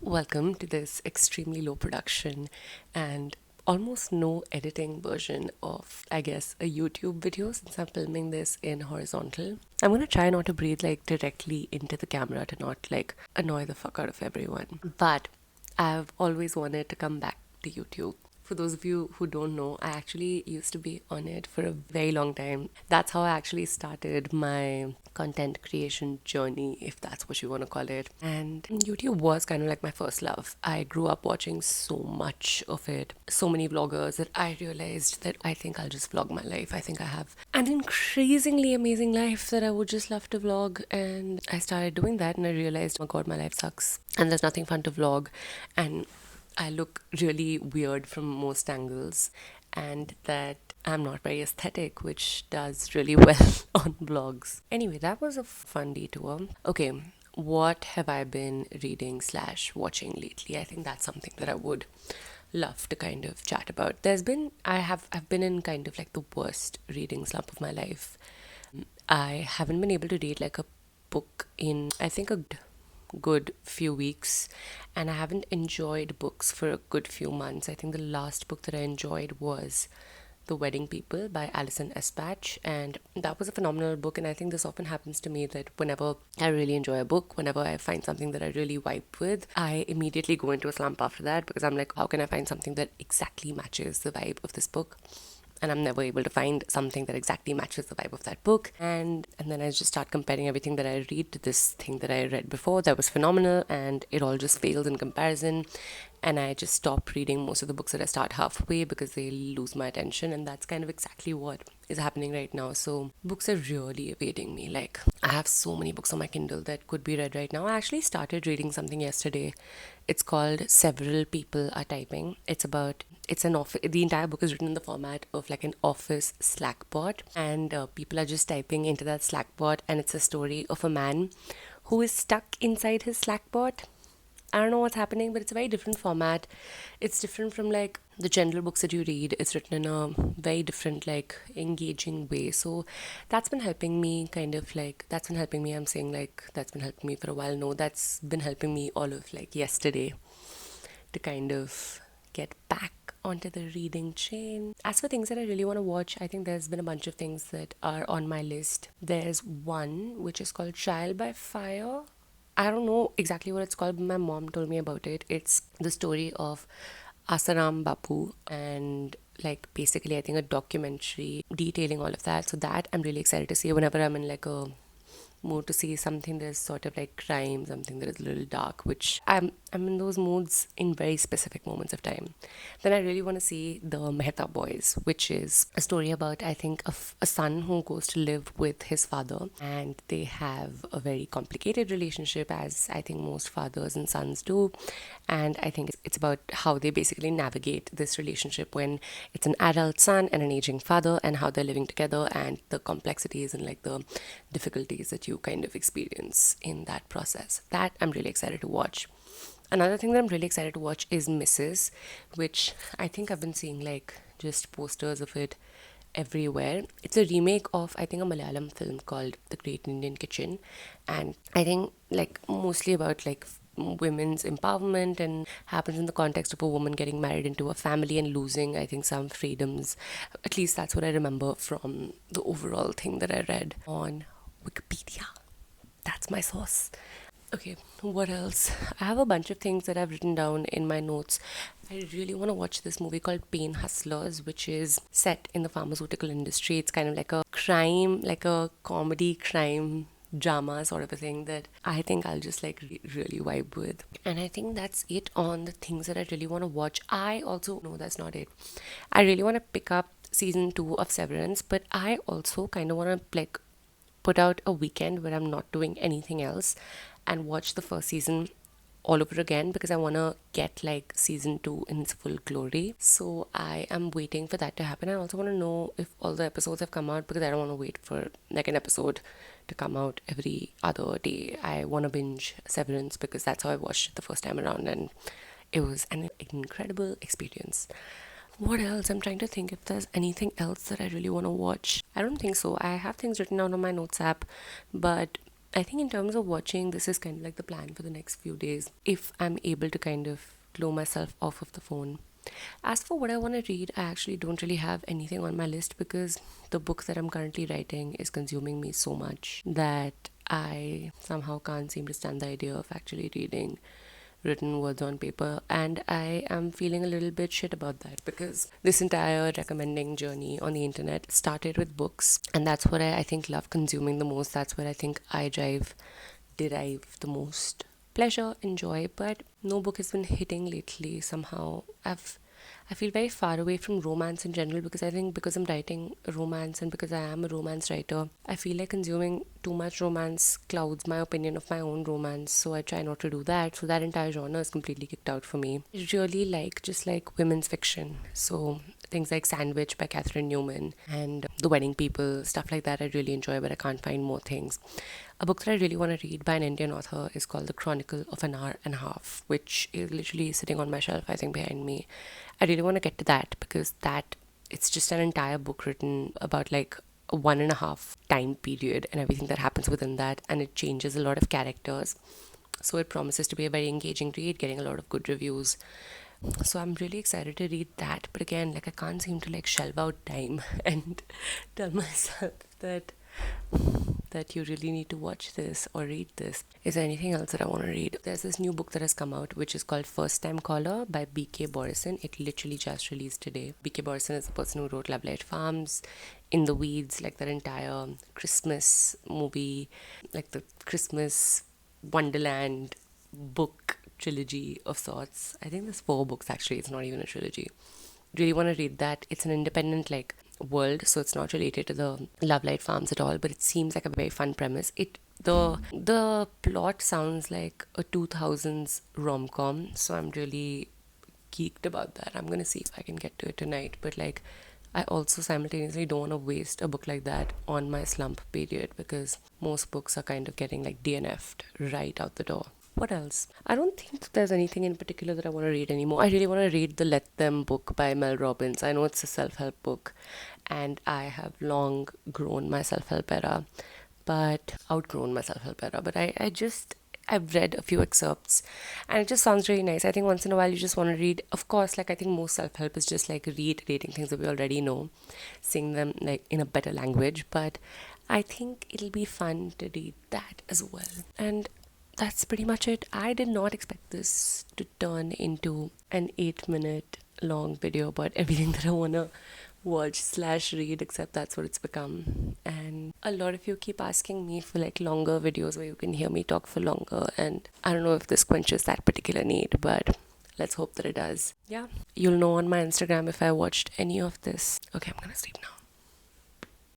Welcome to this extremely low production and almost no editing version of, I guess, a YouTube video since I'm filming this in horizontal. I'm gonna try not to breathe like directly into the camera to not like annoy the fuck out of everyone. But I've always wanted to come back to YouTube. For those of you who don't know, I actually used to be on it for a very long time. That's how I actually started my content creation journey, if that's what you want to call it. And YouTube was kind of like my first love. I grew up watching so much of it, so many vloggers, that I realized that I think I'll just vlog my life. I think I have an increasingly amazing life that I would just love to vlog. And I started doing that and I realized, oh my god, my life sucks. And there's nothing fun to vlog. And I look really weird from most angles, and that I'm not very aesthetic, which does really well on vlogs. Anyway, that was a fun detour. Okay, what have I been reading slash watching lately? I think that's something that I would love to kind of chat about. I've been in kind of like the worst reading slump of my life. I haven't been able to read like a book in I think a good few weeks, and I haven't enjoyed books for a good few months. I think the last book that I enjoyed was The Wedding People by Alison Espach, and that was a phenomenal book. And I think this often happens to me that whenever I really enjoy a book, whenever I find something that I really vibe with, I immediately go into a slump after that, because I'm like, how can I find something that exactly matches the vibe of this book? And I'm never able to find something that exactly matches the vibe of that book. And then I just start comparing everything that I read to this thing that I read before that was phenomenal, and it all just fails in comparison. And I just stop reading most of the books that I start halfway because they lose my attention, and that's kind of exactly what is happening right now. So books are really evading me. Like, I have so many books on my Kindle that could be read right now. I actually started reading something yesterday. It's called Several People Are Typing. The entire book is written in the format of like an office Slack bot, and people are just typing into that Slack bot, and it's a story of a man who is stuck inside his Slack bot. I don't know what's happening, but it's a very different format. It's different from like the general books that you read. It's written in a very different, like, engaging way. So that's been helping me that's been helping me. I'm saying like that's been helping me for a while. No, that's been helping me all of like yesterday to kind of get back onto the reading chain. As for things that I really want to watch, I think there's been a bunch of things that are on my list. There's one which is called Trial by Fire. I don't know exactly what it's called, but my mom told me about it. It's the story of Asaram Bapu, and like basically I think a documentary detailing all of that. So that I'm really excited to see whenever I'm in like a mood to see something that is sort of like crime, something that is a little dark, which I'm in those moods in very specific moments of time. Then I really want to see The Mehta Boys, which is a story about, I think, a son who goes to live with his father, and they have a very complicated relationship, as I think most fathers and sons do. And I think it's about how they basically navigate this relationship when it's an adult son and an aging father, and how they're living together, and the complexities and like the difficulties that you kind of experience in that process. That I'm really excited to watch. Another thing that I'm really excited to watch is Mrs., which I think I've been seeing like just posters of it everywhere. It's a remake of, I think, a Malayalam film called The Great Indian Kitchen, and I think like mostly about like women's empowerment, and happens in the context of a woman getting married into a family and losing, I think, some freedoms. At least that's what I remember from the overall thing that I read on Wikipedia. That's my source. Okay, what else? I have a bunch of things that I've written down in my notes. I really want to watch this movie called Pain Hustlers, which is set in the pharmaceutical industry. It's kind of like a crime, like a comedy crime drama sort of a thing that I think I'll just like really vibe with. And I think that's it on the things that I really want to watch. I also, no, that's not it. I really want to pick up season 2 of Severance, but I also kind of want to like put out a weekend where I'm not doing anything else and watch the first season all over again, because I want to get like season 2 in its full glory. So I am waiting for that to happen. I also want to know if all the episodes have come out, because I don't want to wait for like an episode to come out every other day. I want to binge Severance because that's how I watched it the first time around, and it was an incredible experience. What else? I'm trying to think if there's anything else that I really want to watch. I don't think so. I have things written down on my notes app, but I think in terms of watching, this is kind of like the plan for the next few days if I'm able to kind of blow myself off of the phone. As for what I want to read, I actually don't really have anything on my list because the book that I'm currently writing is consuming me so much that I somehow can't seem to stand the idea of actually reading written words on paper, and I am feeling a little bit shit about that because this entire recommending journey on the internet started with books, and that's what I think love consuming the most. That's where I think I derive the most pleasure and joy, but no book has been hitting lately. Somehow I feel very far away from romance in general because I think because I'm writing romance and because I am a romance writer, I feel like consuming too much romance clouds my opinion of my own romance. So I try not to do that. So that entire genre is completely kicked out for me. I really like just like women's fiction. So things like Sandwich by Catherine Newman and The Wedding People, stuff like that I really enjoy, but I can't find more things. A book that I really want to read by an Indian author is called The Chronicle of an Hour and a Half, which is literally sitting on my shelf, I think, behind me. I really want to get to that because it's just an entire book written about like a 1.5 time period and everything that happens within that, and it changes a lot of characters. So it promises to be a very engaging read, getting a lot of good reviews. So I'm really excited to read that, but again, like I can't seem to like shelve out time and tell myself that you really need to watch this or read this. Is there anything else that I want to read? There's this new book that has come out which is called First Time Caller by B.K. Borison. It literally just released today. B.K. Borison is the person who wrote Love Light Farms, In the Weeds, like that entire Christmas movie, like the Christmas Wonderland book trilogy of sorts. I think there's 4 books actually, it's not even a trilogy. Really want to read that. It's an independent like world, so it's not related to the Love Light Farms at all, but it seems like a very fun premise. The plot sounds like a 2000s rom-com, so I'm really geeked about that. I'm gonna see if I can get to it tonight, but like I also simultaneously don't want to waste a book like that on my slump period because most books are kind of getting like DNF'd right out the door. What else? I don't think there's anything in particular that I want to read anymore. I really want to read the Let Them book by Mel Robbins. I know it's a self-help book and I have long grown my self-help era, but outgrown my self-help era. But I've read a few excerpts and it just sounds really nice. I think once in a while you just want to read. Of course, like I think most self-help is just like reiterating things that we already know, saying them like in a better language. But I think it'll be fun to read that as well. And that's pretty much it. I did not expect this to turn into an 8-minute long video about everything that I want to watch/read, except that's what it's become. And a lot of you keep asking me for like longer videos where you can hear me talk for longer, and I don't know if this quenches that particular need, but let's hope that it does. Yeah, you'll know on my Instagram if I watched any of this. Okay, I'm gonna sleep now.